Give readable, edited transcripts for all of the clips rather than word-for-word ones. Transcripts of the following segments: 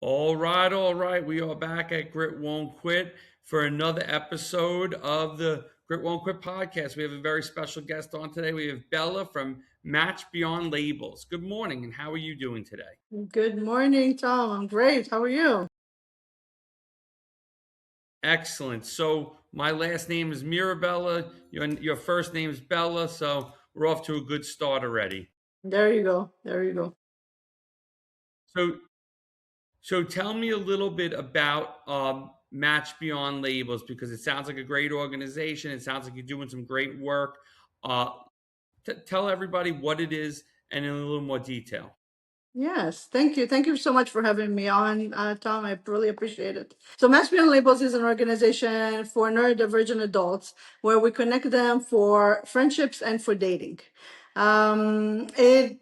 All right. We are back at Grit Won't Quit for another episode of the Grit Won't Quit podcast. We have a very special guest on today. We have Bella from Match Beyond Labels. Good morning, and how are you doing today? Good morning, Tom. I'm great. How are you? Excellent. So my last name is Mirabella. Your first name is Bella. So we're off to a good start already. There you go. There you go. So So tell me a little bit about Match Beyond Labels because it sounds like a great organization. It sounds like you're doing some great work. Uh, tell everybody what it is and in a little more detail. Yes, thank you. Thank you so much for having me on, Tom. I really appreciate it. So, Mass Beyond Labels is an organization for neurodivergent adults where we connect them for friendships and for dating. It,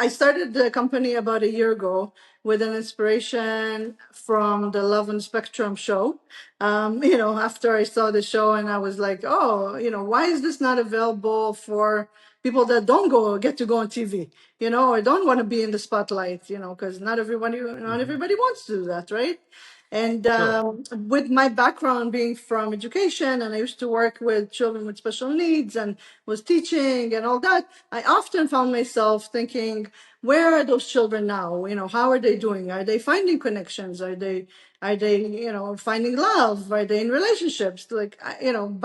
I started the company about a year ago with an inspiration from the Love on Spectrum show. After I saw the show and I was like, oh, why is this not available for people that don't get to go on TV? Or don't want to be in the spotlight, because not Hmm. everybody wants to do that, right? And Sure. with my background being from education, and I used to work with children with special needs and was teaching and all that, I often found myself thinking, where are those children now? How are they doing? Are they finding connections? Are they finding love? Are they in relationships? Like,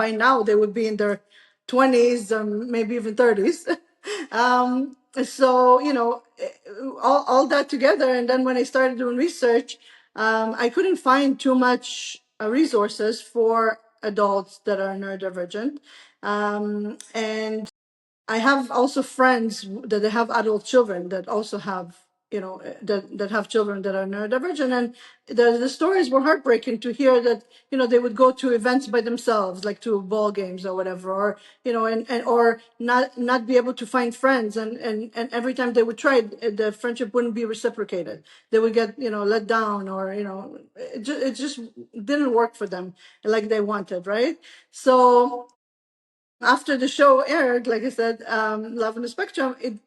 by now they would be in their 20s, maybe even 30s. So all that together, and then when I started doing research, I couldn't find too much resources for adults that are neurodivergent. And I have also friends that they have adult children that also have, that have children that are neurodivergent. And the stories were heartbreaking to hear that, they would go to events by themselves, like to ball games or whatever, or, and or not be able to find friends. And every time they would try, the friendship wouldn't be reciprocated. They would get, let down, or, it just didn't work for them like they wanted, right? So after the show aired, like I said, Love on the Spectrum, it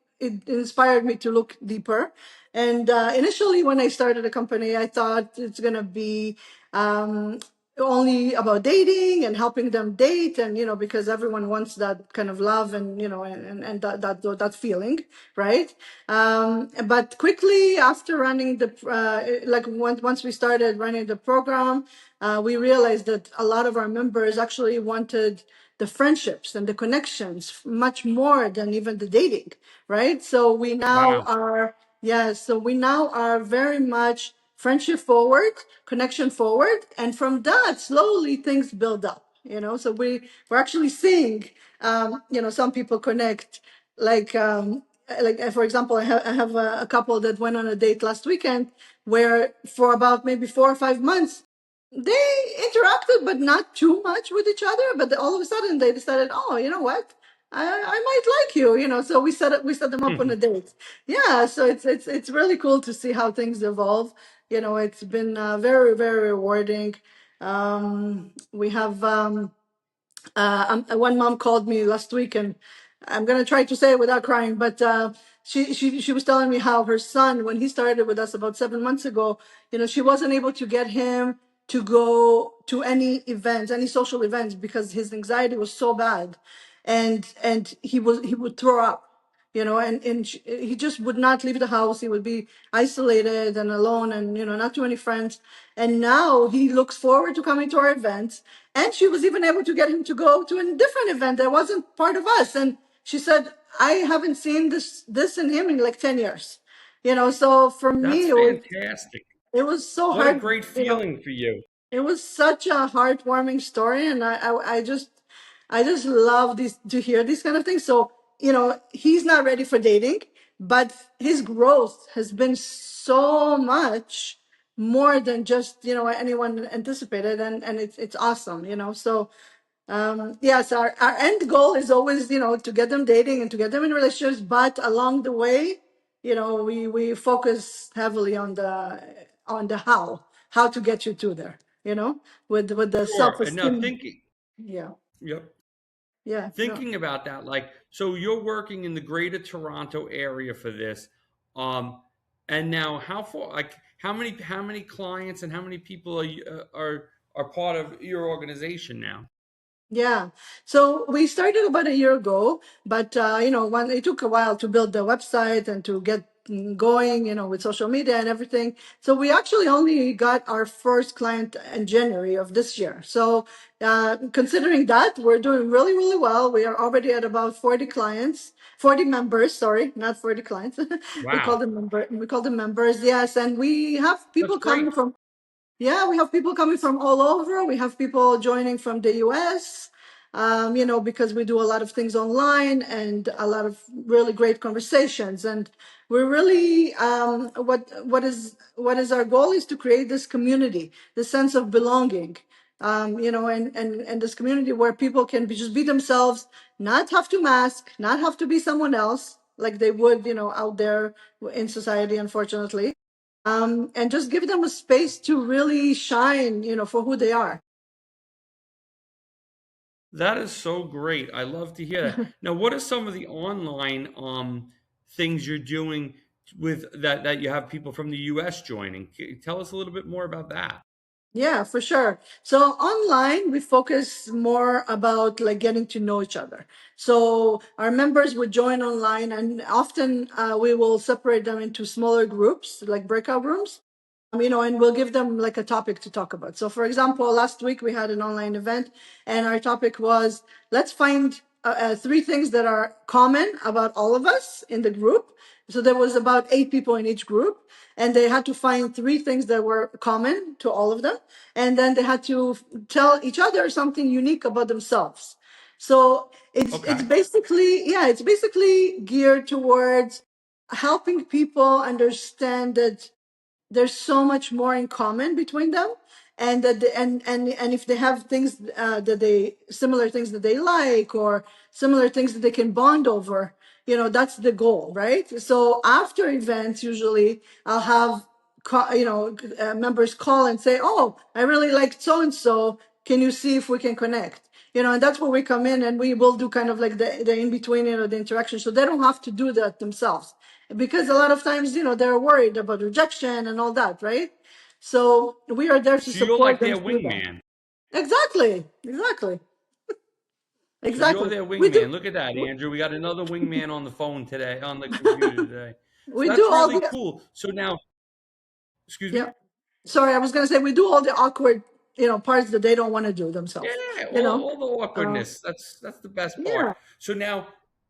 inspired me to look deeper. And initially, when I started the company, I thought it's gonna be um, only about dating and helping them date, and because everyone wants that kind of love and and that feeling, right? But quickly after running the once we started running the program, we realized that a lot of our members actually wanted the friendships and the connections much more than even the dating, right? So we now Wow. are, yeah, so we now are very much friendship forward, connection forward, and from that slowly things build up. So we're actually seeing, some people connect, like for example, I have a couple that went on a date last weekend where for about maybe 4 or 5 months they interacted, but not too much with each other. But all of a sudden, they decided, oh, you know what? I might like you. So we set them up on a date. Yeah, so it's really cool to see how things evolve. It's been very very rewarding. We have one mom called me last week, and I'm gonna try to say it without crying, but she was telling me how her son, when he started with us about 7 months ago, she wasn't able to get him to go to any events, any social events, because his anxiety was so bad, and he would throw up. He just would not leave the house. He would be isolated and alone, and not too many friends. And now he looks forward to coming to our events, and she was even able to get him to go to a different event that wasn't part of us. And she said, I haven't seen this in him in like 10 years. So for That's me, fantastic. it was so What a hard. great feeling for you. It was such a heartwarming story, and I just love this to hear these kind of things. So he's not ready for dating, but his growth has been so much more than just anyone anticipated, and it's awesome. So yes, our end goal is always to get them dating and to get them in relationships, but along the way, we focus heavily on the how to get you to there, with the Sure. And now self-esteem. Yeah, yep, yeah, no. thinking about that, like, so you're working in the greater Toronto area for this. Um, And now, how far? Like, how many clients and how many people are part of your organization now? Yeah. So we started about a year ago, but when it took a while to build the website and to get going, with social media and everything. So we actually only got our first client in January of this year. So considering that, we're doing really, really well. We are already at about 40 clients, 40 members, sorry, not 40 clients. Wow, We call them members, yes. And we have that's people great. coming from yeah, we have people coming from all over. We have people joining from the US, because we do a lot of things online and a lot of really great conversations. And we're really what is our goal is to create this community, this sense of belonging. And this community where people can just be themselves, not have to mask, not have to be someone else like they would, out there in society, unfortunately, and just give them a space to really shine, for who they are. That is so great. I love to hear that. Now, what are some of the online things you're doing with that you have people from the US joining? Tell us a little bit more about that. Yeah, for sure. So online, we focus more about like getting to know each other. So our members would join online, and often we will separate them into smaller groups, like breakout rooms. And we'll give them like a topic to talk about. So, for example, last week we had an online event, and our topic was let's find three things that are common about all of us in the group. So there was about 8 people in each group, and they had to find three things that were common to all of them, and then they had to tell each other something unique about themselves. So it's Okay. basically it's basically geared towards helping people understand that there's so much more in common between them, and that and if they have things that they similar things that they like, or similar things that they can bond over, that's the goal, right? So after events, usually I'll have members call and say, oh, I really liked so and so, can you see if we can connect? And that's where we come in, and we will do kind of like the in between, the interaction, so they don't have to do that themselves, because a lot of times, they're worried about rejection and all that, right? So we are there to So you're support like them their through that. wingman. Exactly, exactly, So you're exactly. their We do, wingman. Look at that, we Andrew. We got another wingman on the phone today, on the computer today. So we do that's all really the, cool. So now, excuse yeah. me? Sorry, I was gonna say we do all the awkward, parts that they don't want to do themselves. Yeah, You know, all the uh, awkwardness. That's the best part. yeah. So now,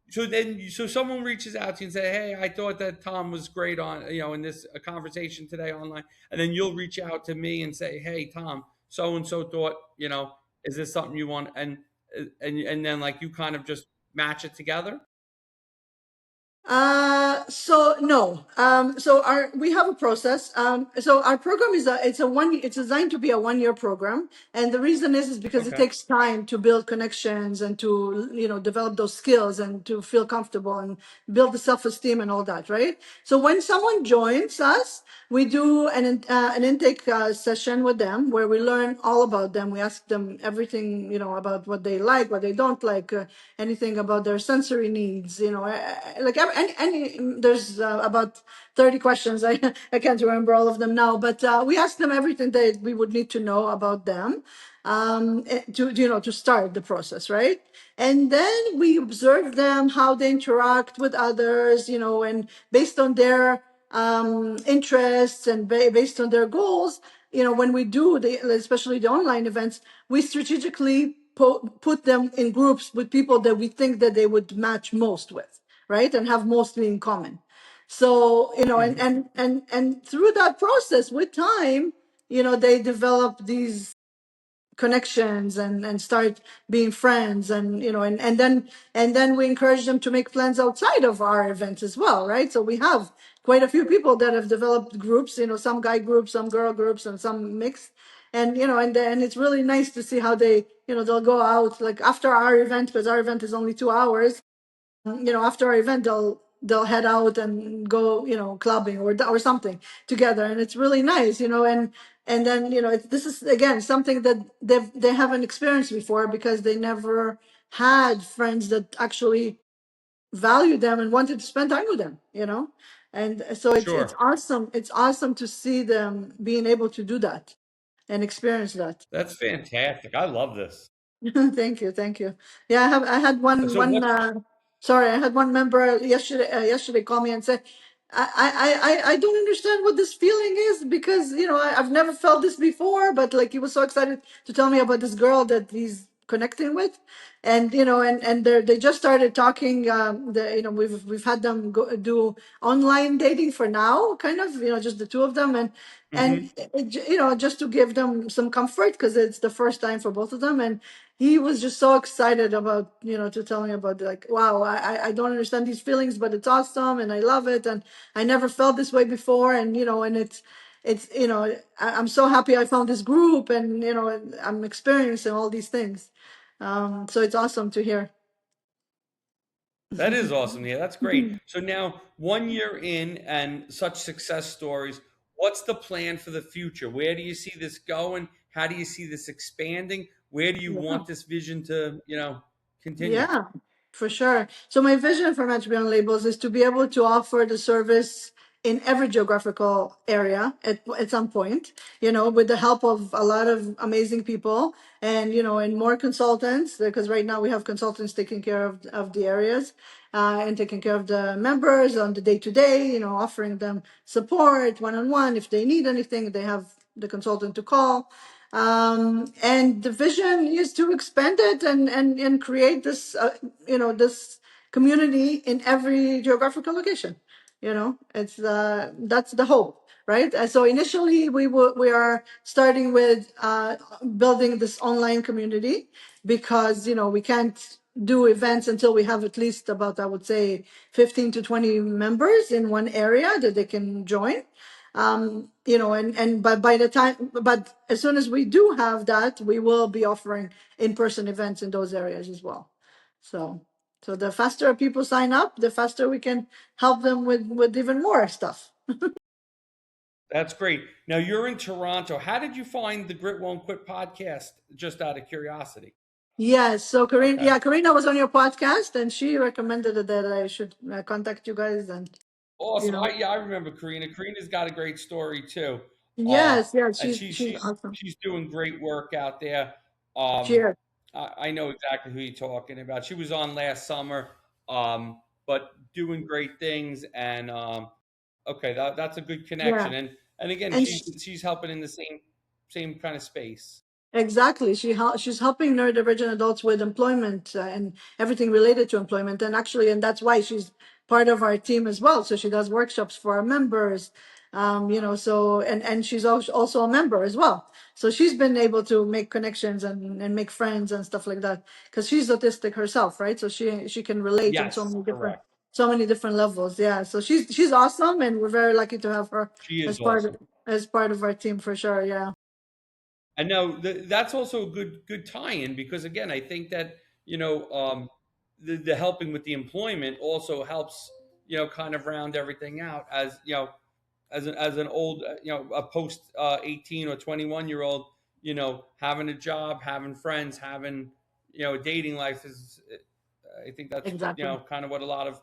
so someone reaches out to you and say, "Hey, I thought that Tom was great on in this a conversation today online," and then you'll reach out to me and say, "Hey, Tom, so and so thought is this something you want?" And then like you kind of just match it together. So no. So we have a process. So our program it's designed to be a 1 year program. And the reason is because it Okay. takes time to build connections and to, develop those skills and to feel comfortable and build the self-esteem and all that, right? So when someone joins us, we do an intake session with them where we learn all about them. We ask them everything, about what they like, what they don't like, anything about their sensory needs, like there's about 30 questions. I can't remember all of them now, but we ask them everything that we would need to know about them, to start the process, right? And then we observe them, how they interact with others, and based on their interests and based on their goals, when we do especially the online events, we strategically put them in groups with people that we think that they would match most with, right, and have mostly in common. So, and Hmm. through that process, with time, they develop these connections and start being friends, and and then we encourage them to make plans outside of our events as well, right? So we have quite a few people that have developed groups, some guy groups, some girl groups, and some mixed. And and it's really nice to see how they, they'll go out like after our event, because our event is only 2 hours. After our event, they'll head out and go, clubbing or something together, and it's really nice, and then this is again something that they haven't experienced before, because they never had friends that actually valued them and wanted to spend time with them. And so it's Sure. awesome. It's awesome to see them being able to do that and experience that. That's fantastic. I love this. Thank you, thank you. Yeah, I had So what sorry, I had one member yesterday call me and say, I don't understand what this feeling is because I've never felt this before, but like he was so excited to tell me about this girl that he's connecting with, and they just started talking. We've had them go do online dating for now, kind of just the two of them, and Mhm. just to give them some comfort because it's the first time for both of them, and he was just so excited about to tell me about like, wow, I don't understand these feelings, but it's awesome and I love it, and I never felt this way before, and it's I'm so happy I found this group, and I'm experiencing all these things. So it's awesome to hear. That is awesome. Yeah, that's great. So now, 1 year in and such success stories, what's the plan for the future? Where do you see this going? How do you see this expanding? Where do you Yeah. want this vision to, continue? Yeah, for sure. So my vision for Match Beyond Labels is to be able to offer the service in every geographical area at some point, with the help of a lot of amazing people, and more consultants, because right now we have consultants taking care of the areas, and taking care of the members on the day to day, offering them support one-on-one. If they need anything, they have the consultant to call. And the vision is to expand it and create this this community in every geographical location. It's that's the hope, right? So initially we are starting with building this online community because we can't do events until we have at least about, I would say, 15 to 20 members in one area that they can join. And by the time, but as soon as we do have that, we will be offering in-person events in those areas as well. So, so the faster people sign up, the faster we can help them with even more stuff. That's great. Now, you're in Toronto. How did you find the Grit Won't Quit podcast, just out of curiosity? Yes. So Okay. Karina was on your podcast and she recommended that I should contact you guys and you Awesome. know, Yeah, I remember Karina. Karina's got a great story too. Uh, yes, yes, and she's awesome. she's doing great work out there. Um, Cheers. I know exactly who you're talking about. She was on last summer, but doing great things. And okay, that's a good Yeah. connection. And again, And she's helping in the same kind of space. exactly. She's helping neurodivergent adults with employment and everything related to employment. And actually, and that's why she's part of our team as well. So she does workshops for our members, so, and she's also a member as well. So she's been able to make connections and make friends and stuff like that because she's autistic herself, right? So she can relate on Yes, correct. so many different levels. Yeah. So she's awesome. And we're very lucky to have her She is as part awesome. of, as part of our team for sure. Yeah. And no, that's also a good tie-in because again, I think that the helping with the employment also helps kind of round everything out as as an old a post 18 or 21-year-old having a job, having friends, having a dating life is I think that's Exactly. kind of what a lot of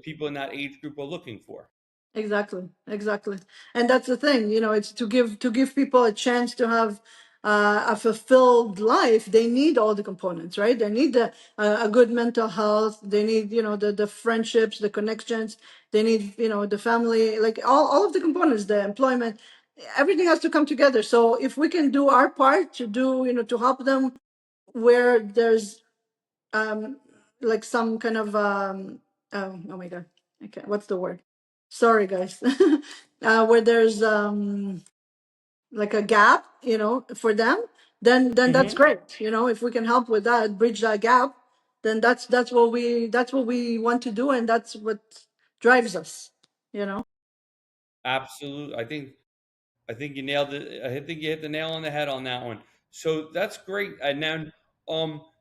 people in that age group are looking for. Exactly, exactly. And that's the thing, it's to give people a chance to have a fulfilled life. They need all the components, right? They need a good mental health. They need, the friendships, the connections. They need, the family, like all of the components, the employment, everything has to come together. So if we can do our part to do, to help them where there's um like some kind of oh my god, okay, what's the word, sorry guys, where there's like a gap, for them, then that's Hmm. great. If we can help with that, bridge that gap, then that's what we want to do, and that's what drives us you know Absolutely. I think you nailed it. I think you hit the nail on the head on that one. So that's great. And now,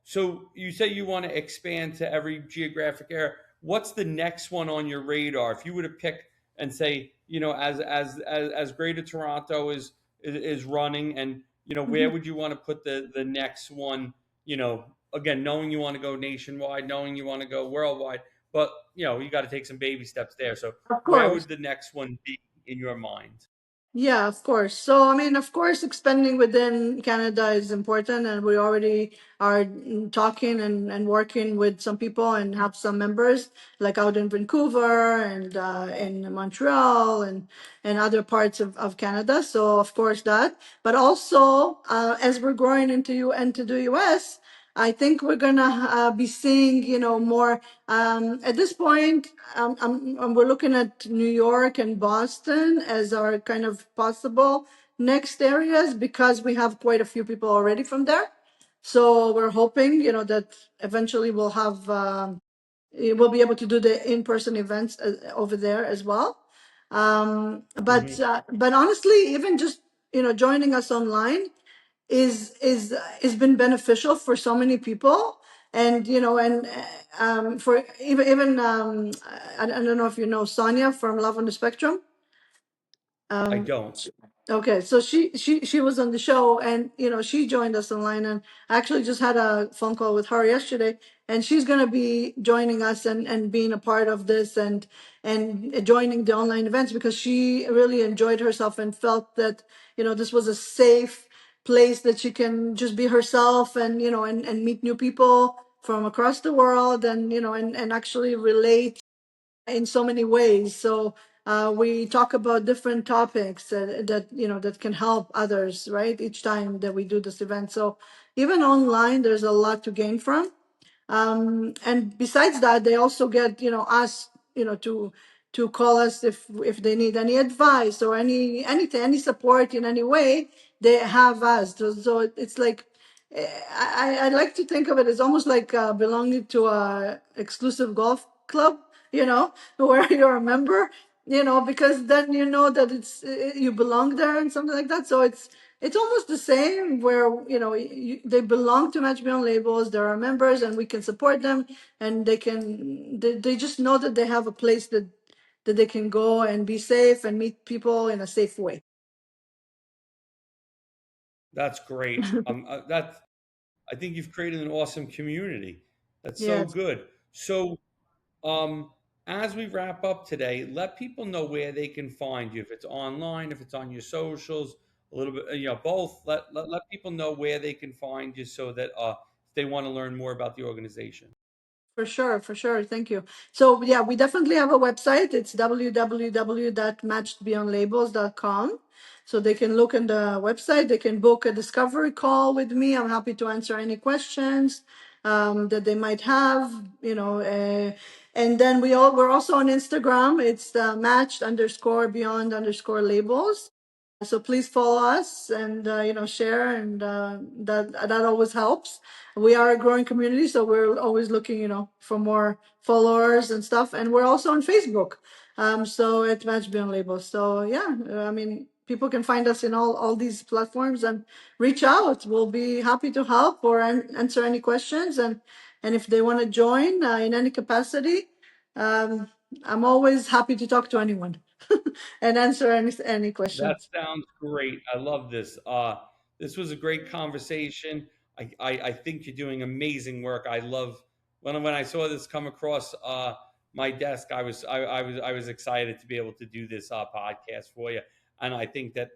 so you say you want to expand to every geographic area. What's the next one on your radar? If you were to pick and say, as Greater Toronto is running, and where Mhm. would you want to put the next one? Again, knowing you want to go nationwide, knowing you want to go worldwide. but you got to take some baby steps there. So Of where course. would the next one be in your mind? Yeah, of course. So, I mean, of course, expanding within Canada is important, and we already are talking and working with some people and have some members like out in Vancouver and in Montreal and other parts of Canada. So, of course, that. But also, as we're growing into the US, I think we're gonna be seeing, more. At this point, we're looking at New York and Boston as our kind of possible next areas because we have quite a few people already from there. So we're hoping, that eventually we'll be able to do the in-person events over there as well. But Hmm. but honestly, even just joining us online is been beneficial for so many people, and for even I don't know if you know Sonia from Love on the Spectrum. I um don't. okay, so she was on the show, and she joined us online, and I actually just had a phone call with her yesterday, and she's going to be joining us and being a part of this, and joining the online events because she really enjoyed herself and felt that this was a safe place that she can just be herself, and meet new people from across the world, and actually relate in so many ways. So we talk about different topics that can help others, right? Each time that we do this event. So even online, there's a lot to gain from. And besides that, they also get us to call us if they need any advice or anything, any support in any way. They have us. So it's like I like to think of it as almost like belonging to a exclusive golf club, where you're a member, because then you know that you belong there and something like that. So it's almost the same where they belong to Match Beyond Labels. There are members, and we can support them, and they just know that they have a place that they can go and be safe and meet people in a safe way. That's great. That's I think you've created an awesome community. That's so Yes, good. So, um, as we wrap up today, let people know where they can find you. If it's online, if it's on your socials, a little bit, both. Let people know where they can find you so that if they want to learn more about the organization. for sure, for sure. Thank you. So yeah, we definitely have a website. It's www.matchedbeyondlabels.com. So they can look in the website. They can book a discovery call with me. I'm happy to answer any questions that they might have. And then we're also on Instagram. It's matched underscore beyond underscore labels. So please follow us and share, and that always helps. We are a growing community, so we're always looking for more followers and stuff. And we're also on Facebook, so at Match Beyond Labels. So yeah, I mean, people can find us in all these platforms and reach out. We'll be happy to help or answer any questions, and if they want to join in any capacity, um, I'm always happy to talk to anyone and answer any That questions. sounds great. I love this. This was a great conversation. I think you're doing amazing work. I love when I saw this come across my desk. I was excited to be able to do this podcast for you. And I think that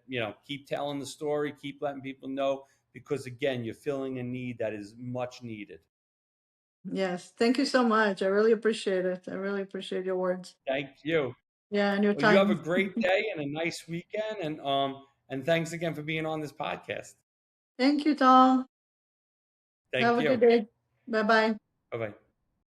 keep telling the story, keep letting people know because again, you're filling a need that is much needed. Yes, thank you so much. I really appreciate it. I really appreciate your words. Thank you. Yeah, and your Well, you have a time. great day and a nice weekend, and thanks again for being on this podcast. Thank you, Tom. Thank Have a good you. day. Bye bye. Bye bye.